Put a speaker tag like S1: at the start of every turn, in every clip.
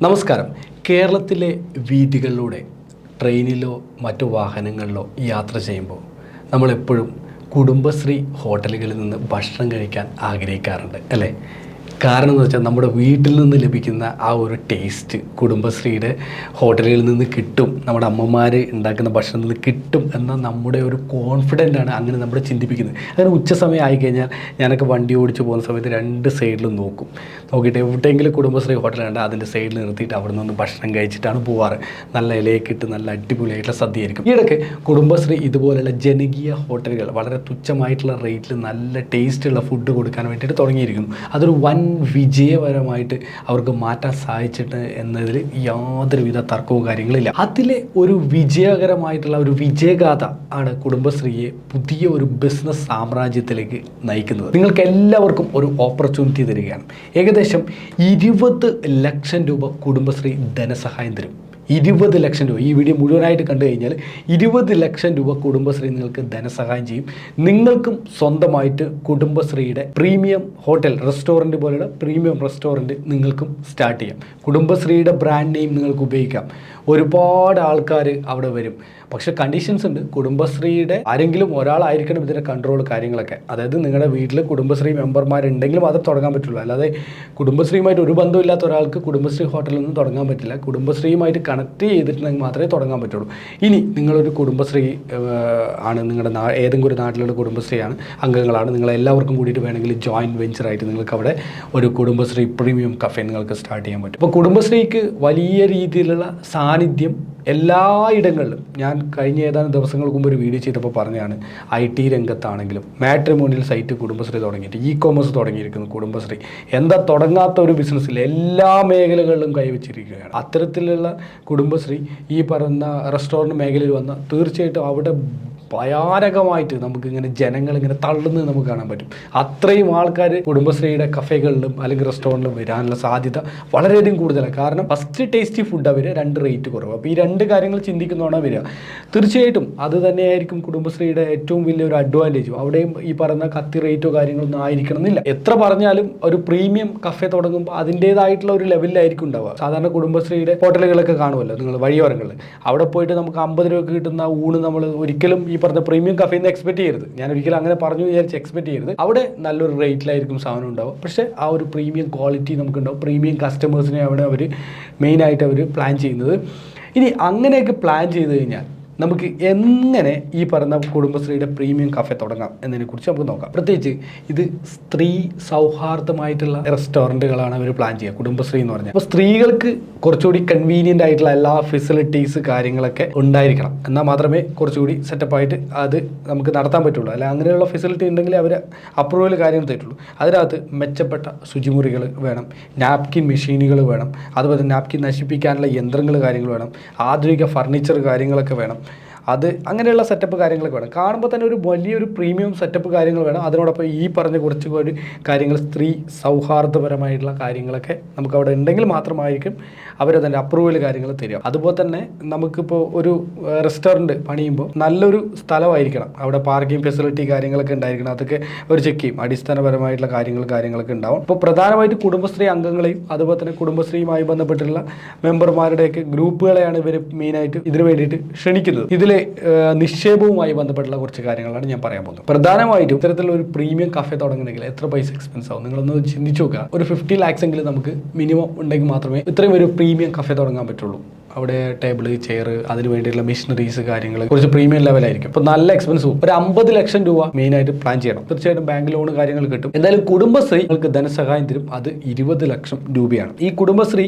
S1: നമസ്കാരം. കേരളത്തിലെ വീഥികളിലൂടെ ട്രെയിനിലോ മറ്റു വാഹനങ്ങളിലോ യാത്ര ചെയ്യുമ്പോൾ നമ്മളെപ്പോഴും കുടുംബശ്രീ ഹോട്ടലുകളിൽ നിന്ന് ഭക്ഷണം കഴിക്കാൻ ആഗ്രഹിക്കാറുണ്ട് അല്ലേ? കാരണം എന്ന് വെച്ചാൽ നമ്മുടെ വീട്ടിൽ നിന്ന് ലഭിക്കുന്ന ആ ഒരു ടേസ്റ്റ് കുടുംബശ്രീയുടെ ഹോട്ടലുകളിൽ നിന്ന് കിട്ടും, നമ്മുടെ അമ്മമാർ ഉണ്ടാക്കുന്ന ഭക്ഷണത്തിൽ നിന്ന് കിട്ടും എന്ന നമ്മുടെ ഒരു കോൺഫിഡൻ്റ് ആണ് അങ്ങനെ നമ്മൾ ചിന്തിപ്പിക്കുന്നത്. അങ്ങനെ ഉച്ച സമയം ആയിക്കഴിഞ്ഞാൽ ഞാനൊക്കെ വണ്ടി ഓടിച്ച് പോകുന്ന സമയത്ത് രണ്ട് സൈഡിലും നോക്കിയിട്ട് എവിടെയെങ്കിലും കുടുംബശ്രീ ഹോട്ടലുണ്ട് അതിൻ്റെ സൈഡിൽ നിർത്തിയിട്ട് അവിടെ നിന്ന് ഭക്ഷണം കഴിച്ചിട്ടാണ് പോവാറ്. നല്ല ഇലയൊക്കെ ഇട്ട് നല്ല അടിപൊളിയായിട്ടുള്ള സദ്യയായിരിക്കും. ഈയിടയ്ക്ക് കുടുംബശ്രീ ഇതുപോലെയുള്ള ജനകീയ ഹോട്ടലുകൾ വളരെ തുച്ഛമായിട്ടുള്ള റേറ്റിൽ നല്ല ടേസ്റ്റുള്ള ഫുഡ് കൊടുക്കാൻ വേണ്ടിയിട്ട് തുടങ്ങിയിരിക്കുന്നു. അതൊരു വൻ വിജയപരമായിട്ട് അവർക്ക് മാറ്റാൻ സാധിച്ചിട്ട് എന്നതിൽ യാതൊരുവിധ തർക്കവും കാര്യങ്ങളില്ല. അതിലെ ഒരു വിജയകരമായിട്ടുള്ള ഒരു വിജയഗാഥ ആണ് കുടുംബശ്രീയെ പുതിയ ഒരു ബിസിനസ് സാമ്രാജ്യത്തിലേക്ക് നയിക്കുന്നത്. നിങ്ങൾക്ക് എല്ലാവർക്കും ഒരു ഓപ്പർച്യൂണിറ്റി തരികയാണ്. ഏകദേശം 20 ലക്ഷം രൂപ കുടുംബശ്രീ ധനസഹായം തരും. 20 ലക്ഷം രൂപ. ഈ വീഡിയോ മുഴുവനായിട്ട് കണ്ടു കഴിഞ്ഞാൽ 20 ലക്ഷം രൂപ കുടുംബശ്രീ നിങ്ങൾക്ക് ധനസഹായം ചെയ്യും. നിങ്ങൾക്കും സ്വന്തമായിട്ട് കുടുംബശ്രീയുടെ പ്രീമിയം ഹോട്ടൽ റെസ്റ്റോറൻറ്റ് പോലെയുള്ള പ്രീമിയം റെസ്റ്റോറൻറ്റ് നിങ്ങൾക്കും സ്റ്റാർട്ട് ചെയ്യാം. കുടുംബശ്രീയുടെ ബ്രാൻഡ് നെയിം നിങ്ങൾക്ക് ഉപയോഗിക്കാം. ഒരുപാട് ആൾക്കാർ അവിടെ വരും. പക്ഷെ കണ്ടീഷൻസ് ഉണ്ട്. കുടുംബശ്രീയുടെ ആരെങ്കിലും ഒരാളായിരിക്കണം ഇതിൻ്റെ കൺട്രോൾ കാര്യങ്ങളൊക്കെ. അതായത് നിങ്ങളുടെ വീട്ടിൽ കുടുംബശ്രീ മെമ്പർമാരുണ്ടെങ്കിലും അത് തുടങ്ങാൻ പറ്റുള്ളൂ. അല്ലാതെ കുടുംബശ്രീയുമായിട്ട് ഒരു ബന്ധമില്ലാത്ത ഒരാൾക്ക് കുടുംബശ്രീ ഹോട്ടലൊന്നും തുടങ്ങാൻ പറ്റില്ല. കുടുംബശ്രീയുമായിട്ട് കണക്ട് ചെയ്തിട്ടുണ്ടെങ്കിൽ മാത്രമേ തുടങ്ങാൻ പറ്റുള്ളൂ. ഇനി നിങ്ങളൊരു കുടുംബശ്രീ ആണ്, നിങ്ങളുടെ ഏതെങ്കിലും ഒരു നാട്ടിലുള്ള കുടുംബശ്രീയാണ് അംഗങ്ങളാണ്, നിങ്ങളെല്ലാവർക്കും കൂടിയിട്ട് വേണമെങ്കിൽ ജോയിൻറ്റ് വെഞ്ചറായിട്ട് നിങ്ങൾക്ക് അവിടെ ഒരു കുടുംബശ്രീ പ്രീമിയം കഫേ നിങ്ങൾക്ക് സ്റ്റാർട്ട് ചെയ്യാൻ പറ്റും. അപ്പോൾ കുടുംബശ്രീക്ക് വലിയ രീതിയിലുള്ള സാന്നിധ്യം എല്ലായിടങ്ങളിലും. ഞാൻ കഴിഞ്ഞ ഏതാനും ദിവസങ്ങൾക്ക് മുമ്പ് ഒരു വീഡിയോ ചെയ്തപ്പോൾ പറഞ്ഞതാണ്, IT രംഗത്താണെങ്കിലും മാട്രിമോണിയൽ സൈറ്റ് കുടുംബശ്രീ തുടങ്ങിയിട്ട് ഇ-കോമേഴ്സ് തുടങ്ങിയിരിക്കുന്നു കുടുംബശ്രീ. എന്താ തുടങ്ങാത്ത ഒരു ബിസിനസ്സിൽ എല്ലാ മേഖലകളിലും കൈവച്ചിരിക്കുകയാണ്. അത്തരത്തിലുള്ള കുടുംബശ്രീ ഈ പറയുന്ന റെസ്റ്റോറൻറ്റ് മേഖലയിൽ വന്ന തീർച്ചയായിട്ടും അവിടെ ഭയാനകമായിട്ട് നമുക്കിങ്ങനെ ജനങ്ങളിങ്ങനെ തള്ളുന്നത് നമുക്ക് കാണാൻ പറ്റും. അത്രയും ആൾക്കാർ കുടുംബശ്രീയുടെ കഫേകളിലും അല്ലെങ്കിൽ റെസ്റ്റോറൻറ്റിലും വരാനുള്ള സാധ്യത വളരെയധികം കൂടുതലാണ്. കാരണം ഫസ്റ്റ് ടേസ്റ്റി ഫുഡ് അവർ 2 റേറ്റ് കുറവ്. അപ്പോൾ ഈ 2 കാര്യങ്ങൾ ചിന്തിക്കുന്നതാണ് വരിക. തീർച്ചയായിട്ടും അത് തന്നെയായിരിക്കും കുടുംബശ്രീയുടെ ഏറ്റവും വലിയൊരു അഡ്വാൻറ്റേജും. അവിടെയും ഈ പറയുന്ന കത്തി റേറ്റോ കാര്യങ്ങളൊന്നും ആയിരിക്കണം എന്നില്ല. എത്ര പറഞ്ഞാലും ഒരു പ്രീമിയം കഫേ തുടങ്ങുമ്പോൾ അതിൻ്റേതായിട്ടുള്ള ഒരു ലെവലിലായിരിക്കും ഉണ്ടാവുക. സാധാരണ കുടുംബശ്രീയുടെ ഹോട്ടലുകളൊക്കെ കാണുമല്ലോ നിങ്ങൾ വഴിയോരങ്ങളിൽ. അവിടെ പോയിട്ട് നമുക്ക് 50 രൂപയ്ക്ക് കിട്ടുന്ന ഊണ് നമ്മൾ ഒരിക്കലും ഈ പറഞ്ഞ പ്രീമിയം കഫേയിൽ നിന്ന് എക്സ്പെക്ട് ചെയ്യരുത്. ഞാൻ ഒരിക്കലും അങ്ങനെ പറഞ്ഞു വിചാരിച്ച് എക്സ്പെക്ട് ചെയ്യരുത്. അവിടെ നല്ലൊരു റേറ്റിലായിരിക്കും സാധനം ഉണ്ടാവും. പക്ഷേ ആ ഒരു പ്രീമിയം ക്വാളിറ്റി നമുക്കുണ്ടാവും. പ്രീമിയം കസ്റ്റമേഴ്സിനെ അവിടെ അവർ മെയിനായിട്ട് അവർ പ്ലാൻ ചെയ്യുന്നത്. ഇനി അങ്ങനെയൊക്കെ പ്ലാൻ ചെയ്ത് കഴിഞ്ഞാൽ നമുക്ക് എങ്ങനെ ഈ പറഞ്ഞ കുടുംബശ്രീയുടെ പ്രീമിയം കഫേ തുടങ്ങാം എന്നതിനെക്കുറിച്ച് നമുക്ക് നോക്കാം. പ്രത്യേകിച്ച് ഇത് സ്ത്രീ സൗഹാർദ്ദമായിട്ടുള്ള റെസ്റ്റോറൻറ്റുകളാണ് അവർ പ്ലാൻ ചെയ്യുക കുടുംബശ്രീ എന്ന് പറഞ്ഞാൽ. അപ്പോൾ സ്ത്രീകൾക്ക് കുറച്ചുകൂടി കൺവീനിയൻ്റ് ആയിട്ടുള്ള എല്ലാ ഫെസിലിറ്റീസ് കാര്യങ്ങളൊക്കെ ഉണ്ടായിരിക്കണം. എന്നാൽ മാത്രമേ കുറച്ചുകൂടി സെറ്റപ്പായിട്ട് അത് നമുക്ക് നടത്താൻ പറ്റുള്ളൂ. അല്ല അങ്ങനെയുള്ള ഫെസിലിറ്റി ഉണ്ടെങ്കിൽ അവർ അപ്രൂവൽ കാര്യങ്ങൾ തരുള്ളൂ. അതിനകത്ത് മെച്ചപ്പെട്ട ശുചിമുറികൾ വേണം, നാപ്കിൻ മെഷീനുകൾ വേണം, അതുപോലെ നാപ്കിൻ നശിപ്പിക്കാനുള്ള യന്ത്രങ്ങൾ കാര്യങ്ങൾ വേണം, ആധുനിക ഫർണിച്ചർ കാര്യങ്ങളൊക്കെ വേണം. അത് അങ്ങനെയുള്ള സെറ്റപ്പ് കാര്യങ്ങളൊക്കെ വേണം. കാണുമ്പോൾ തന്നെ ഒരു വലിയൊരു പ്രീമിയം സെറ്റപ്പ് കാര്യങ്ങൾ വേണം. അതിനോടൊപ്പം ഈ പറഞ്ഞ കുറച്ചുകൂടി കാര്യങ്ങൾ സ്ത്രീ സൗഹാർദ്ദപരമായിട്ടുള്ള കാര്യങ്ങളൊക്കെ നമുക്ക് അവിടെ ഉണ്ടെങ്കിൽ മാത്രമായിരിക്കും അവരതിൻ്റെ അപ്രൂവൽ കാര്യങ്ങൾ തരിക. അതുപോലെ തന്നെ നമുക്കിപ്പോൾ ഒരു റെസ്റ്റോറൻറ്റ് പണിയുമ്പോൾ നല്ലൊരു സ്ഥലമായിരിക്കണം. അവിടെ പാർക്കിംഗ് ഫെസിലിറ്റി കാര്യങ്ങളൊക്കെ ഉണ്ടായിരിക്കണം. അതൊക്കെ അവർ ചെക്ക് ചെയ്യും. അടിസ്ഥാനപരമായിട്ടുള്ള കാര്യങ്ങളൊക്കെ ഉണ്ടാവും. ഇപ്പോൾ പ്രധാനമായിട്ട് കുടുംബശ്രീ അംഗങ്ങളെയും അതുപോലെ തന്നെ കുടുംബശ്രീയുമായി ബന്ധപ്പെട്ടുള്ള മെമ്പർമാരുടെയൊക്കെ ഗ്രൂപ്പുകളെയാണ് ഇവർ മെയിനായിട്ട് ഇതിനു വേണ്ടിയിട്ട് ക്ഷണിക്കുന്നത്. ഇതിൽ നിക്ഷേപവുമായി ബന്ധപ്പെട്ടുള്ള കുറച്ച് കാര്യങ്ങളാണ് ഞാൻ പറയാൻ പോകുന്നത്. പ്രധാനമായിട്ടും ഇത്തരത്തിലുള്ള ഒരു പ്രീമിയം കഫേ തുടങ്ങണമെങ്കിൽ എത്ര പൈസ എക്സ്പെൻസ് ആവും നിങ്ങളൊന്ന് ചിന്തിച്ചു നോക്കുക. ഒരു 50 lakhs എങ്കിലും നമുക്ക് മിനിമം ഉണ്ടെങ്കിൽ മാത്രമേ ഇത്രയും ഒരു പ്രീമിയം കഫേ തുടങ്ങാൻ പറ്റുള്ളൂ. അവിടെ ടേബിൾ, ചെയർ, അതിന് വേണ്ടിയിട്ടുള്ള മെഷീനറീസ് കാര്യങ്ങൾ കുറച്ച് പ്രീമിയം ലെവലായിരിക്കും. അപ്പോൾ നല്ല എക്സ്പെൻസ് ഒരു 50 ലക്ഷം രൂപ മെയിനായിട്ട് പ്ലാൻ ചെയ്യണം. തീർച്ചയായിട്ടും ബാങ്ക് ലോൺ കാര്യങ്ങൾ കിട്ടും. എന്തായാലും കുടുംബശ്രീ നിങ്ങൾക്ക് ധനസഹായം തരും. അത് 20 ലക്ഷം രൂപയാണ്. ഈ കുടുംബശ്രീ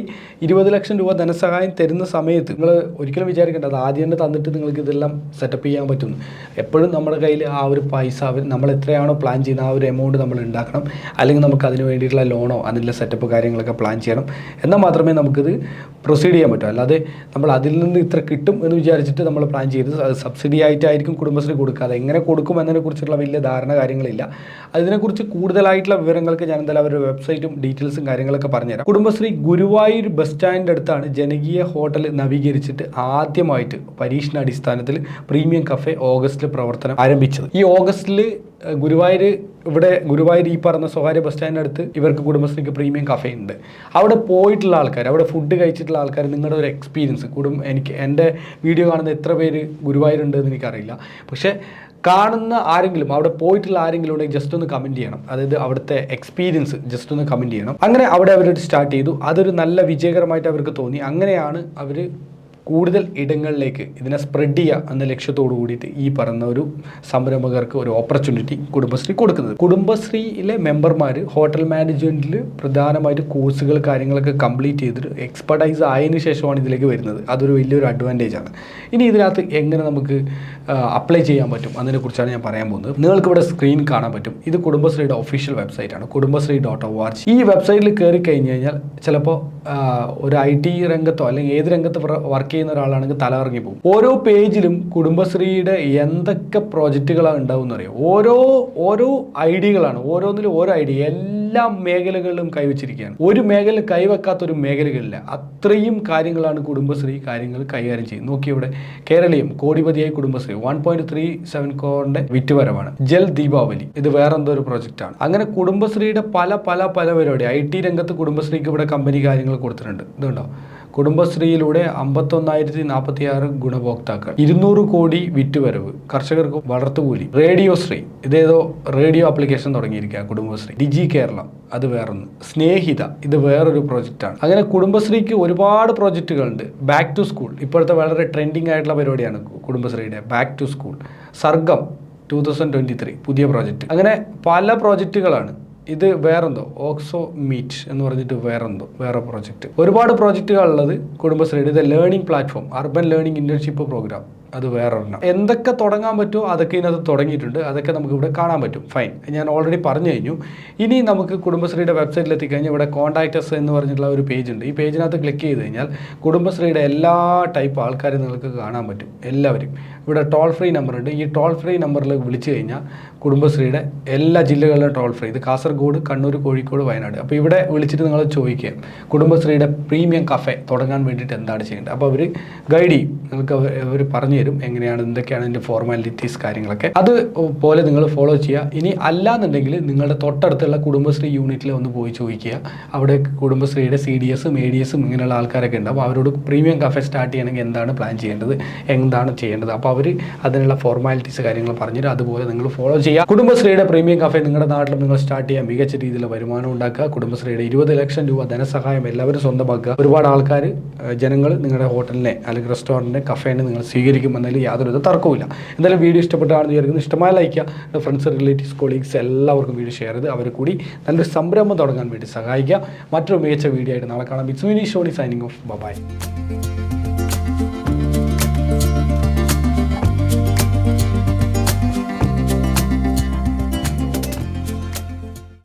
S1: 20 ലക്ഷം രൂപ ധനസഹായം തരുന്ന സമയത്ത് നിങ്ങൾ ഒരിക്കലും വിചാരിക്കേണ്ട അത് ആദ്യം തന്നെ തന്നിട്ട് നിങ്ങൾക്ക് ഇതെല്ലാം സെറ്റപ്പ് ചെയ്യാൻ പറ്റുന്നു. എപ്പോഴും നമ്മുടെ കയ്യിൽ ആ ഒരു പൈസ നമ്മൾ എത്രയാണോ പ്ലാൻ ചെയ്യുന്നത് ആ ഒരു എമൗണ്ട് നമ്മൾ ഉണ്ടാക്കണം. അല്ലെങ്കിൽ നമുക്ക് അതിന് വേണ്ടിയിട്ടുള്ള ലോണോ അതിനുള്ള സെറ്റപ്പ് കാര്യങ്ങളൊക്കെ പ്ലാൻ ചെയ്യണം. എന്നാൽ മാത്രമേ നമുക്കിത് പ്രൊസീഡ് ചെയ്യാൻ പറ്റൂ. അല്ലാതെ നമ്മൾ അതിൽ നിന്ന് ഇത്ര കിട്ടും എന്ന് വിചാരിച്ചിട്ട് നമ്മൾ പ്ലാൻ ചെയ്ത് അത് സബ്സിഡി ആയിട്ടായിരിക്കും കുടുംബശ്രീ കൊടുക്കാതെ. എങ്ങനെ കൊടുക്കും എന്നതിനെക്കുറിച്ചുള്ള വലിയ ധാരണ കാര്യങ്ങളില്ല. അതിനെക്കുറിച്ച് കൂടുതലായിട്ടുള്ള വിവരങ്ങൾക്ക് ഞാൻ എന്തായാലും അവരുടെ വെബ്സൈറ്റും ഡീറ്റെയിൽസും കാര്യങ്ങളൊക്കെ പറഞ്ഞുതരാം. കുടുംബശ്രീ ഗുരുവായൂർ ബസ് സ്റ്റാൻഡിൻ്റെ അടുത്താണ് ജനകീയ ഹോട്ടൽ നവീകരിച്ചിട്ട് ആദ്യമായിട്ട് പരീക്ഷണാടിസ്ഥാനത്തിൽ പ്രീമിയം കഫേ ഓഗസ്റ്റിൽ പ്രവർത്തനം ആരംഭിച്ചത്. ഈ ഓഗസ്റ്റിൽ ഗുരുവായൂർ ഈ പറഞ്ഞ സ്വകാര്യ ബസ് സ്റ്റാൻഡിൻ്റെ അടുത്ത് ഇവർക്ക് കുടുംബശ്രീക്ക് പ്രീമിയം കഫേ ഉണ്ട്. അവിടെ പോയിട്ടുള്ള ആൾക്കാർ, അവിടെ ഫുഡ് കഴിച്ചിട്ടുള്ള ആൾക്കാർ, നിങ്ങളുടെ ഒരു എക്സ്പീരിയൻസ് എൻ്റെ വീഡിയോ കാണുന്ന എത്ര പേര് ഗുരുവായൂരുണ്ടെന്ന് എനിക്കറിയില്ല. പക്ഷേ കാണുന്ന ആരെങ്കിലും, അവിടെ പോയിട്ടുള്ള ആരെങ്കിലും ഉണ്ടെങ്കിൽ ജസ്റ്റ് ഒന്ന് കമൻറ്റ് ചെയ്യണം. അതായത് അവിടുത്തെ എക്സ്പീരിയൻസ് ജസ്റ്റ് ഒന്ന് കമൻറ്റ് ചെയ്യണം. അങ്ങനെ അവിടെ അവർ സ്റ്റാർട്ട് ചെയ്തു. അതൊരു നല്ല വിജയകരമായിട്ട് അവർക്ക് തോന്നി. അങ്ങനെയാണ് അവർ കൂടുതൽ ഇടങ്ങളിലേക്ക് ഇതിനെ സ്പ്രെഡ് ചെയ്യുക എന്ന ലക്ഷ്യത്തോടു കൂടിയിട്ട് ഈ പറയുന്ന ഒരു സംരംഭകർക്ക് ഒരു ഓപ്പർച്യൂണിറ്റി കുടുംബശ്രീ കൊടുക്കുന്നത്. കുടുംബശ്രീയിലെ മെമ്പർമാർ ഹോട്ടൽ മാനേജ്മെൻറ്റിൽ പ്രധാനമായിട്ട് കോഴ്സുകൾ കാര്യങ്ങളൊക്കെ കംപ്ലീറ്റ് ചെയ്തിട്ട് എക്സ്പെർട്ടൈസ് ആയതിനു ശേഷമാണ് ഇതിലേക്ക് വരുന്നത്. അതൊരു വലിയൊരു അഡ്വാൻറ്റേജാണ്. ഇനി ഇതിനകത്ത് എങ്ങനെ നമുക്ക് അപ്ലൈ ചെയ്യാൻ പറ്റും അതിനെക്കുറിച്ചാണ് ഞാൻ പറയാൻ പോകുന്നത്. നിങ്ങൾക്ക് ഇവിടെ സ്ക്രീൻ കാണാൻ പറ്റും. ഇത് കുടുംബശ്രീയുടെ ഒഫീഷ്യൽ വെബ്സൈറ്റാണ്, kudumbashree.org. ഈ വെബ്സൈറ്റിൽ കയറി കഴിഞ്ഞ് കഴിഞ്ഞാൽ ചിലപ്പോൾ ഒരു IT രംഗത്തോ അല്ലെങ്കിൽ ഏത് രംഗത്ത് വർക്ക് ചെയ്യുന്ന ഒരാളാണെങ്കിൽ തലകറങ്ങി പോകും. ഓരോ പേജിലും കുടുംബശ്രീയുടെ എന്തൊക്കെ പ്രോജക്റ്റുകളാണ് ഉണ്ടാവും എന്നറിയാം. ഓരോ ഐഡിയകളാണ്, ഓരോന്നിലും ഓരോ ഐഡിയ, എല്ലാ മേഖലകളിലും കൈവച്ചിരിക്കുകയാണ്. ഒരു മേഖല കൈവെക്കാത്തൊരു മേഖലകളില്ല. അത്രയും കാര്യങ്ങളാണ് കുടുംബശ്രീ കാര്യങ്ങൾ കൈകാര്യം ചെയ്യുന്നത്. നോക്കി ഇവിടെ കേരളീയം കോടിപതിയായി കുടുംബശ്രീ 1.37 crore വിറ്റുവരവാണ്. ജൽ ദീപാവലി ഇത് വേറെന്തോ ഒരു പ്രൊജക്റ്റാണ്. അങ്ങനെ കുടുംബശ്രീയുടെ പല പരിപാടി. IT രംഗത്ത് കുടുംബശ്രീക്ക് ഇവിടെ കമ്പനി കാര്യങ്ങൾ കൊടുത്തിട്ടുണ്ട്. ഇതുണ്ടോ, കുടുംബശ്രീയിലൂടെ 51,046 ഗുണഭോക്താക്കൾ, 200 കോടി വിറ്റുവരവ്, കർഷകർക്ക് വളർത്തുകൂലി, റേഡിയോശ്രീ ഇതേതോ റേഡിയോ ആപ്ലിക്കേഷൻ തുടങ്ങിയിരിക്കുക കുടുംബശ്രീ, ഡിജി കേരളം അത് വേറൊന്ന്, സ്നേഹിത ഇത് വേറൊരു പ്രോജക്റ്റാണ്. അങ്ങനെ കുടുംബശ്രീക്ക് ഒരുപാട് പ്രോജക്റ്റുകളുണ്ട്. ബാക്ക് ടു സ്കൂൾ ഇപ്പോഴത്തെ വളരെ ട്രെൻഡിങ് ആയിട്ടുള്ള പരിപാടിയാണ് കുടുംബശ്രീയുടെ ബാക്ക് ടു സ്കൂൾ. സർഗം 2023 പുതിയ പ്രോജക്റ്റ്. അങ്ങനെ പല പ്രോജക്റ്റുകളാണ്. ഇത് വേറെന്തോ ഓക്സോ മീറ്റ് എന്ന് പറഞ്ഞിട്ട് വേറെ പ്രോജക്റ്റ്. ഒരുപാട് പ്രോജക്റ്റുകളുള്ളത് കുടുംബശ്രീയുടെ. ഇത് learning platform, urban learning internship program അത് വേറൊരെണ്ണം. എന്തൊക്കെ തുടങ്ങാൻ പറ്റുമോ അതൊക്കെ ഇതിനകത്ത് തുടങ്ങിയിട്ടുണ്ട്. അതൊക്കെ നമുക്ക് ഇവിടെ കാണാൻ പറ്റും. ഫൈൻ, ഞാൻ ഓൾറെഡി പറഞ്ഞു കഴിഞ്ഞു. ഇനി നമുക്ക് കുടുംബശ്രീയുടെ വെബ്സൈറ്റിൽ എത്തിക്കഴിഞ്ഞാൽ ഇവിടെ കോൺടാക്റ്റസ് എന്ന് പറഞ്ഞിട്ടുള്ള ഒരു പേജ് ഉണ്ട്. ഈ പേജിനകത്ത് ക്ലിക്ക് ചെയ്ത് കഴിഞ്ഞാൽ കുടുംബശ്രീയുടെ എല്ലാ ടൈപ്പ് ആൾക്കാരും നിങ്ങൾക്ക് കാണാൻ പറ്റും. എല്ലാവരും ഇവിടെ ടോൾ ഫ്രീ നമ്പർ ഉണ്ട്. ഈ ടോൾ ഫ്രീ നമ്പറിൽ വിളിച്ചു കഴിഞ്ഞാൽ കുടുംബശ്രീയുടെ എല്ലാ ജില്ലകളിലും ടോൾ ഫ്രീ. ഇത് കാസർഗോഡ്, കണ്ണൂർ, കോഴിക്കോട്, വയനാട്. അപ്പോൾ ഇവിടെ വിളിച്ചിട്ട് നിങ്ങൾ ചോദിക്കുക കുടുംബശ്രീയുടെ പ്രീമിയം കഫേ തുടങ്ങാൻ വേണ്ടിയിട്ട് എന്താണ് ചെയ്യേണ്ടത്. അപ്പോൾ അവർ ഗൈഡ് ചെയ്യും. നിങ്ങൾക്ക് അവർ പറഞ്ഞു തരും എങ്ങനെയാണ്, എന്തൊക്കെയാണ് അതിൻ്റെ ഫോർമാലിറ്റീസ് കാര്യങ്ങളൊക്കെ. അതുപോലെ നിങ്ങൾ ഫോളോ ചെയ്യുക. ഇനി അല്ലാന്നുണ്ടെങ്കിൽ നിങ്ങളുടെ തൊട്ടടുത്തുള്ള കുടുംബശ്രീ യൂണിറ്റിൽ ഒന്ന് പോയി ചോദിക്കുക. അവിടെ കുടുംബശ്രീയുടെ CDS, ADS ഇങ്ങനെയുള്ള ആൾക്കാരൊക്കെ ഉണ്ട്. അപ്പോൾ അവരോട് പ്രീമിയം കഫേ സ്റ്റാർട്ട് ചെയ്യണമെങ്കിൽ എന്താണ് പ്ലാൻ ചെയ്യേണ്ടത്, എന്താണ് ചെയ്യേണ്ടത്, അപ്പോൾ അവർ അതിനുള്ള ഫോർമാലിറ്റീസ് കാര്യങ്ങൾ പറഞ്ഞിട്ട് അതുപോലെ നിങ്ങൾ ഫോളോ ചെയ്യുക. കുടുംബശ്രീയുടെ പ്രീമിയം കഫേ നിങ്ങളുടെ നാട്ടിൽ നിങ്ങൾ സ്റ്റാർട്ട് ചെയ്യുക. മികച്ച രീതിയിൽ വരുമാനം ഉണ്ടാക്കുക. കുടുംബശ്രീയുടെ 20 ലക്ഷം രൂപ ധനസഹായം എല്ലാവരും സ്വന്തമാക്കുക. ഒരുപാട് ആൾക്കാർ, ജനങ്ങൾ നിങ്ങളുടെ ഹോട്ടലിനെ അല്ലെങ്കിൽ റെസ്റ്റോറൻറ്റിനെ, കഫേനെ നിങ്ങൾ സ്വീകരിക്കുമെന്നതിൽ യാതൊരു തർക്കവുമില്ല. എന്തായാലും വീഡിയോ ഇഷ്ടപ്പെട്ടാണെന്ന് വിചാരിക്കുന്നു. ഇഷ്ടമായ ലൈക്ക് ചെയ്യുക. ഫ്രണ്ട്സ്, റിലേറ്റീവ്സ്, കൊളീഗ്സ് എല്ലാവർക്കും വീഡിയോ ഷെയർ ചെയ്ത് അവർ കൂടി നല്ലൊരു സംരംഭം തുടങ്ങാൻ വേണ്ടി സഹായിക്കുക. മറ്റൊരു മികച്ച വീഡിയോ ആയിട്ട് നാളെ കാണാം. It's me Shoni signing off. By.